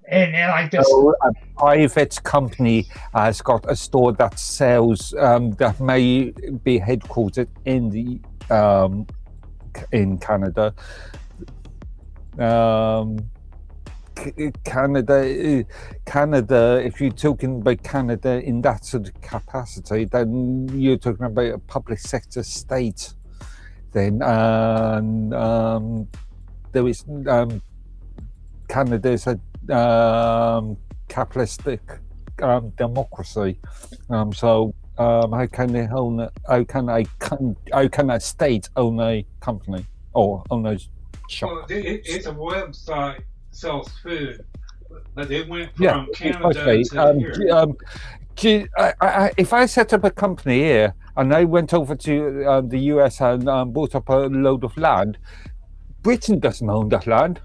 and like this. So a private company has got a store that sells that may be headquartered in the in Canada. Canada, if you're talking about Canada in that sort of capacity, then you're talking about a public sector state. Then there is Canada is a capitalistic democracy. So how can they own? How can a state own a company or own a shop? Well, it's a website sells food, but they went from Canada to here. If I set up a company here and I went over to the US and bought up a load of land, Britain doesn't own that land.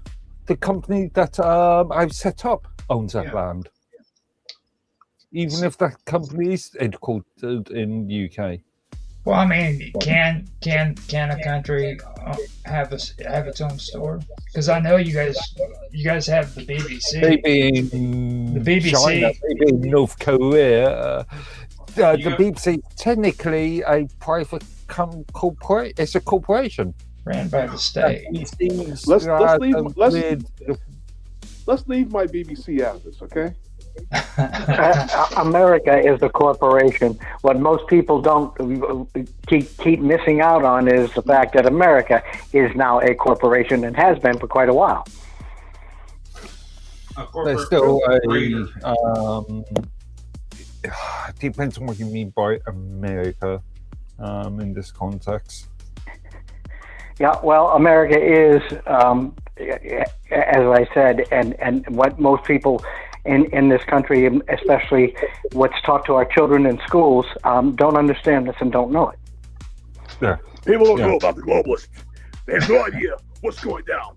The company that I've set up owns that land, even if that company is headquartered in the UK. Well, I mean, can a country have its own store? Because I know you guys have the BBC. Maybe in the BBC. China, maybe in North Korea. The BBC is technically a private corporation. It's a corporation ran by the state. Let's leave my BBC out of this, okay? America is a corporation. What most people don't keep missing out on is the fact that America is now a corporation and has been for quite a while. There's still depends on what you mean by America in this context. Yeah, well, America is, as I said, and what most people in this country, especially what's taught to our children in schools, don't understand this and don't know it. Yeah. People don't know about the globalists. They have no idea what's going down.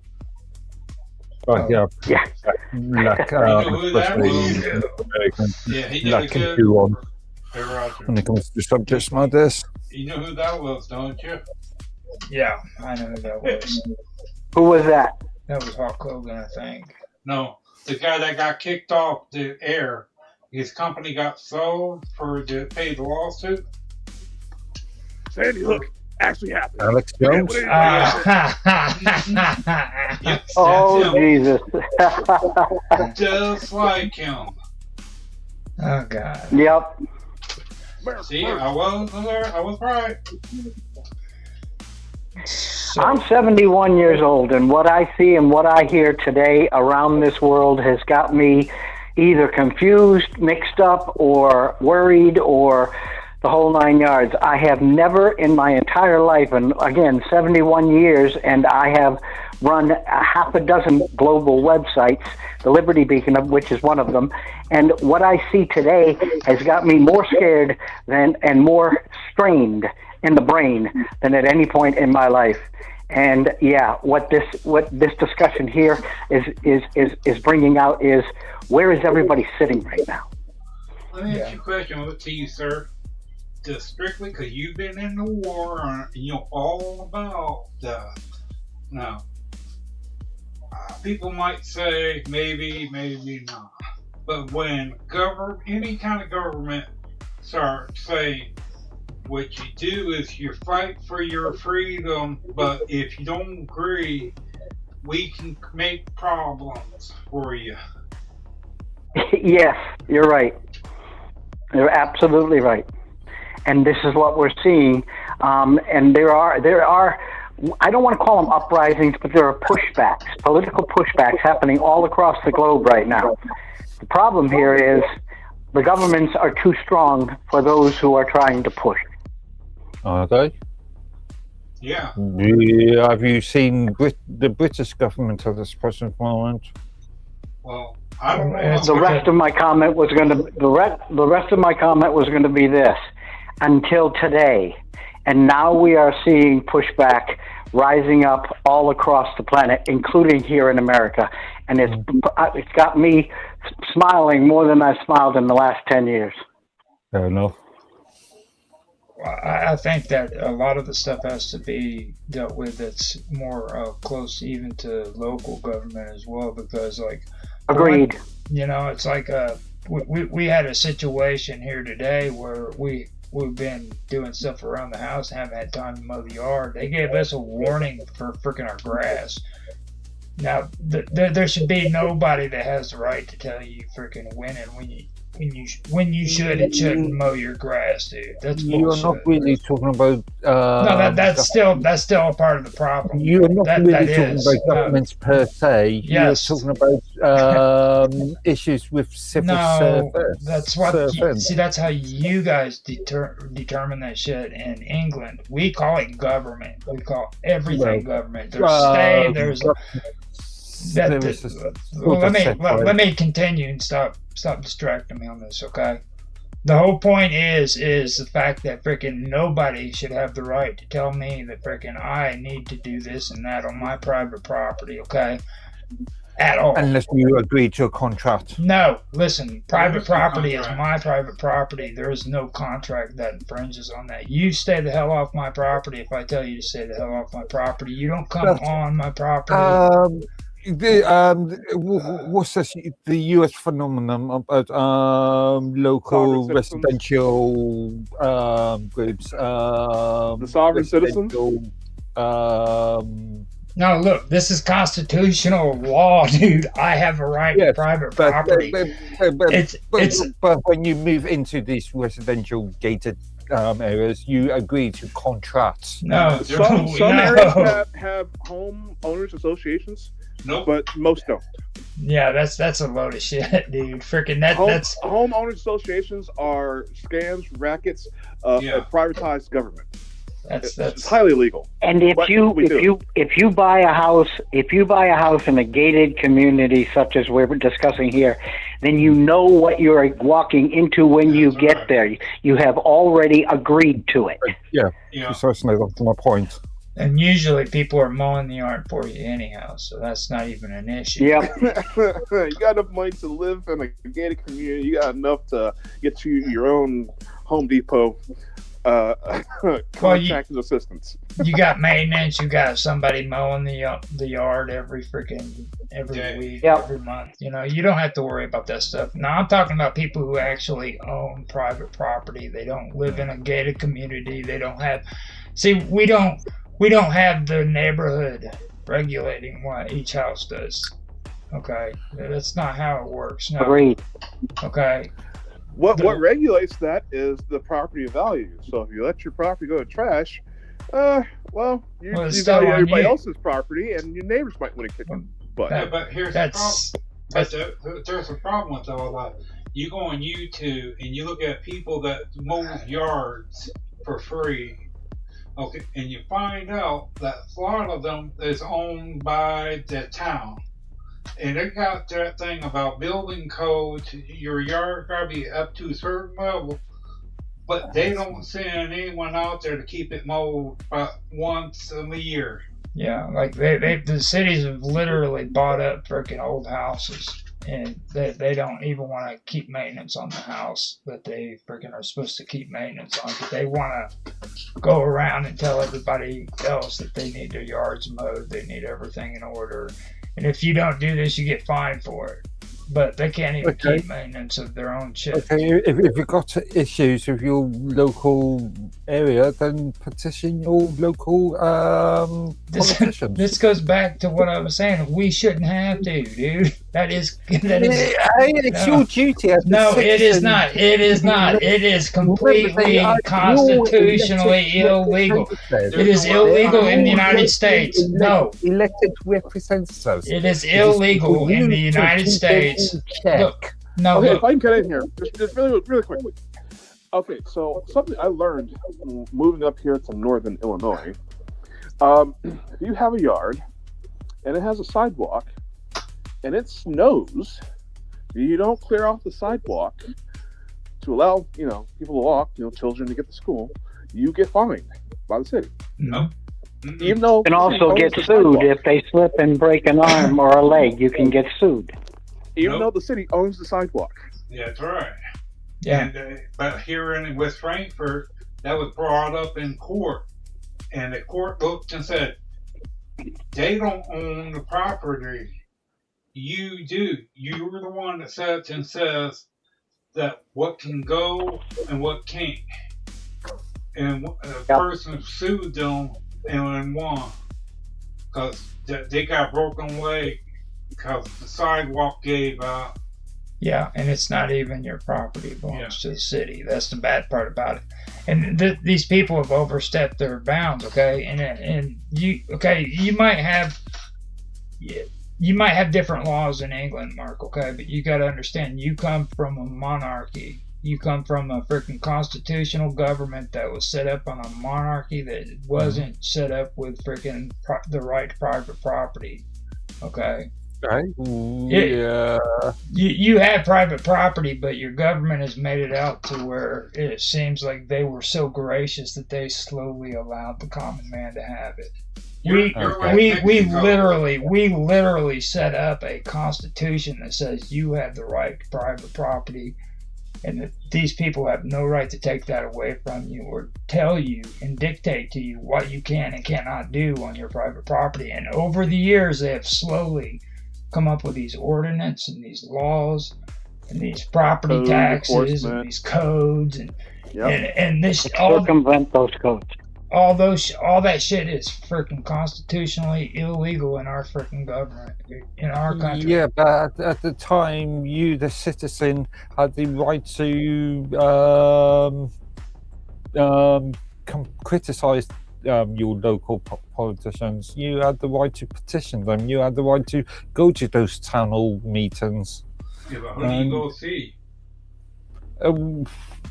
But yeah. Like, when it comes to subjects like this. You know who that was, don't you? Yeah, I know who that was. Who was that? That was Hulk Hogan, I think. No, the guy that got kicked off the air. His company got sold to pay the lawsuit. Sandy Hook actually happened. Alex Jones? Yes, oh, Jesus. Just like him. Oh, God. Yep. See, I was right. So, I'm 71 years old, and what I see and what I hear today around this world has got me either confused, mixed up, or worried, or the whole nine yards. I have never in my entire life, and again, 71 years, and I have run a half a dozen global websites, the Liberty Beacon, which is one of them, and what I see today has got me more scared and more strained in the brain than at any point in my life. And yeah, what this discussion here is bringing out is, where is everybody sitting right now? Let me ask you a question to you, sir. Just strictly because you've been in the war and you know all about that. Now, people might say maybe not, but when any kind of government starts saying, what you do is you fight for your freedom, but if you don't agree, we can make problems for you. Yes, you're right. You're absolutely right. And this is what we're seeing. And there are, I don't want to call them uprisings, but there are pushbacks, political pushbacks happening all across the globe right now. The problem here is the governments are too strong for those who are trying to push. Are they? Yeah. Have you seen the British government at this present moment? Well, I don't know. The rest of my comment was going to be this: until today, and now we are seeing pushback rising up all across the planet, including here in America, and it's got me smiling more than I've smiled in the last 10 years. Fair enough. I think that a lot of the stuff has to be dealt with that's more close even to local government as well, because like Agreed. It's like we had a situation here today where we've been doing stuff around the house, haven't had time to mow the yard. They gave us a warning for freaking our grass. Now, there should be nobody that has the right to tell you freaking when and when you should and shouldn't mow your grass, dude. That's bullshit. You're not really talking about. No, that's still a part of the problem. You're not that really talking is. about governments per se. Yes. You're talking about issues with civil service. That's what. See, that's how you guys determine that shit in England. We call it government. We call everything government. There's state. There's. Let me continue and stop distracting me on this, okay? The whole point is the fact that freaking nobody should have the right to tell me that freaking I need to do this and that on my private property, okay? At all. Unless you agree to a contract. No, listen, private property is my private property. There is no contract that infringes on that. You stay the hell off my property if I tell you to stay the hell off my property. You don't come on my property. What's this? The U.S. phenomenon about local residential groups. The sovereign citizen. No, look, this is constitutional law, dude. I have a right to private property. But when you move into these residential gated areas, you agree to contracts. No, some areas have home owners associations. Nope. But most don't. Yeah, that's a load of shit, dude. Freaking that's homeowners associations are scams, rackets, privatized government. It's highly illegal. And if you buy a house in a gated community such as we're discussing here, then you know what you're walking into when you get there. You have already agreed to it. Yeah. Precisely, that's my point. And usually people are mowing the yard for you anyhow, so that's not even an issue. Yeah. You got enough money to live in a gated community. You got enough to get you your own Home Depot contractor's assistance. You got maintenance. You got somebody mowing the yard every week, every month. You don't have to worry about that stuff. Now I'm talking about people who actually own private property. They don't live in a gated community. They don't have. See, we don't have the neighborhood regulating what each house does. Okay, that's not how it works. No. Agreed. Okay. What regulates that is the property value. So if you let your property go to trash, you value everybody else's property, and your neighbors might want to kick them. But here's the problem. There's a problem with all that. You go on YouTube and you look at people that mow yards for free. Okay, and you find out that a lot of them is owned by the town. And they got that thing about building codes, your yard got to be up to a certain level, but they don't send anyone out there to keep it mowed once a year. Yeah, like the cities have literally bought up freaking old houses, and they don't even want to keep maintenance on the house that they freaking are supposed to keep maintenance on. But they want to go around and tell everybody else that they need their yards mowed, they need everything in order. And if you don't do this, you get fined for it. But they can't even keep maintenance of their own shit. Okay, if you've got issues with your local area, then petition your local politicians. This goes back to what I was saying. We shouldn't have to, dude. That is. It's your duty. No, it is not. It is not. It is completely constitutionally illegal. It is illegal in the United States. No. Elected representatives. It is illegal in the United States. Look. No. Okay, if I can cut in here, just really quickly. Okay, so something I learned moving up here to northern Illinois. If you have a yard and it has a sidewalk and it snows, you don't clear off the sidewalk to allow people to walk, children to get to school, you get fined by the city. No. Even though you can also get sued if they slip and break an arm or a leg. You can get sued. Even though the city owns the sidewalk. Yeah, that's right. Yeah. And, but here in West Frankfort, that was brought up in court, and the court looked and said, they don't own the property. you do. You're the one that sets and says that what can go and what can't. And a person sued them and won because they got broken leg because the sidewalk gave out. Yeah, and it's not even your property; it belongs to the city. That's the bad part about it. And these people have overstepped their bounds. Okay, and you might have different laws in England, Mark. Okay, but you got to understand, you come from a monarchy. You come from a freaking constitutional government that was set up on a monarchy that wasn't set up with freaking the right to private property. Okay. Right. Yeah. You have private property, but your government has made it out to where it seems like they were so gracious that they slowly allowed the common man to have it. We literally set up a constitution that says you have the right to private property, and that these people have no right to take that away from you or tell you and dictate to you what you can and cannot do on your private property. And over the years, they have slowly come up with these ordinances and these laws and these property taxes and these codes and this circumvent those codes. All that shit is freaking constitutionally illegal in our freaking government, in our country. Yeah, but at the time, you, the citizen, had the right to criticize your local politicians. You had the right to petition them. You had the right to go to those town hall meetings. Yeah, but who do you go see?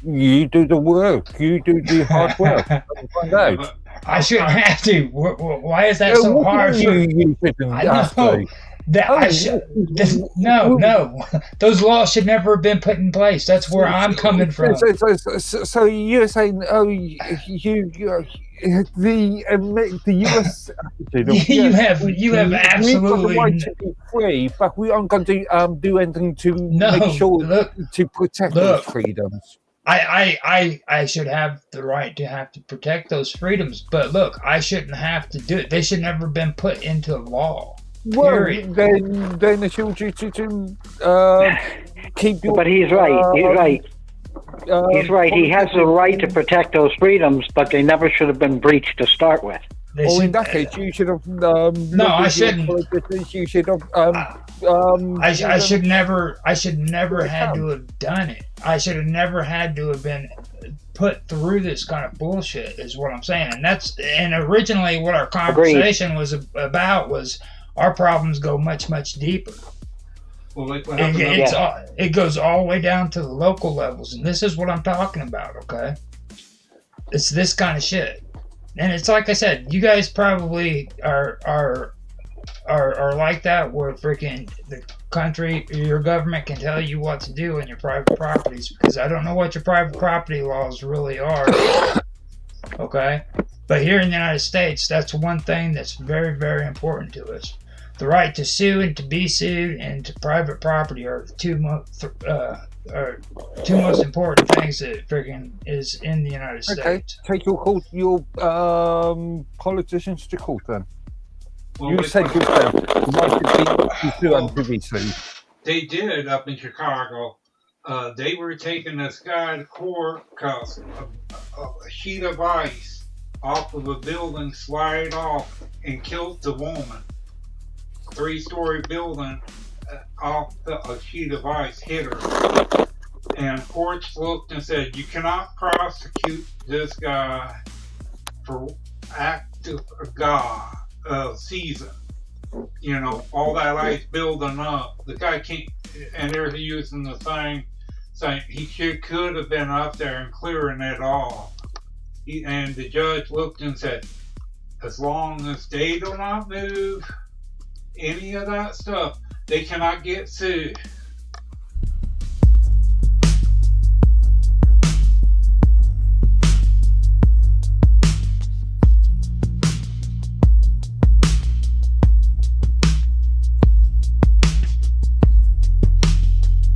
You do the work. You do the hard work. Find out. I shouldn't have to. Why is that so hard? No. Those laws should never have been put in place. That's where I'm coming from. So you're saying, the US attitude. You have absolutely the right to be free, but we aren't going to do anything to make sure to protect those freedoms. I should have the right to protect those freedoms, but look, I shouldn't have to do it. They should never have been put into law. Period. Well, then it's your duty to keep your... But he's right. He's right. He has the right to protect those freedoms, but they never should have been breached to start with. In that case, you should have... no, I shouldn't. You should have... I should never had to have done it. I should have never had to have been put through this kind of bullshit, is what I'm saying. And originally what our conversation was about was our problems go much, much deeper. Well, it goes all the way down to the local levels, and this is what I'm talking about, okay? It's this kind of shit. And it's like I said, you guys probably are like that, where freaking the country, your government can tell you what to do in your private properties, because I don't know what your private property laws really are, okay? But here in the United States, that's one thing that's very, very important to us. The right to sue and to be sued and to private property are the two most important things that freaking is in the United States. Take your politicians to court then. Well, you said yourself, right to sue and to be sued. They did up in Chicago. They were taking this guy to court because a sheet of ice off of a building slid off and killed the woman. 3-story building off a sheet of ice hit her. And courts looked and said, you cannot prosecute this guy for act of God season. You know, all that ice building up. The guy can't, and they're using the thing saying he could have been up there and clearing it all. And the judge looked and said, as long as they do not move any of that stuff, they cannot get sued.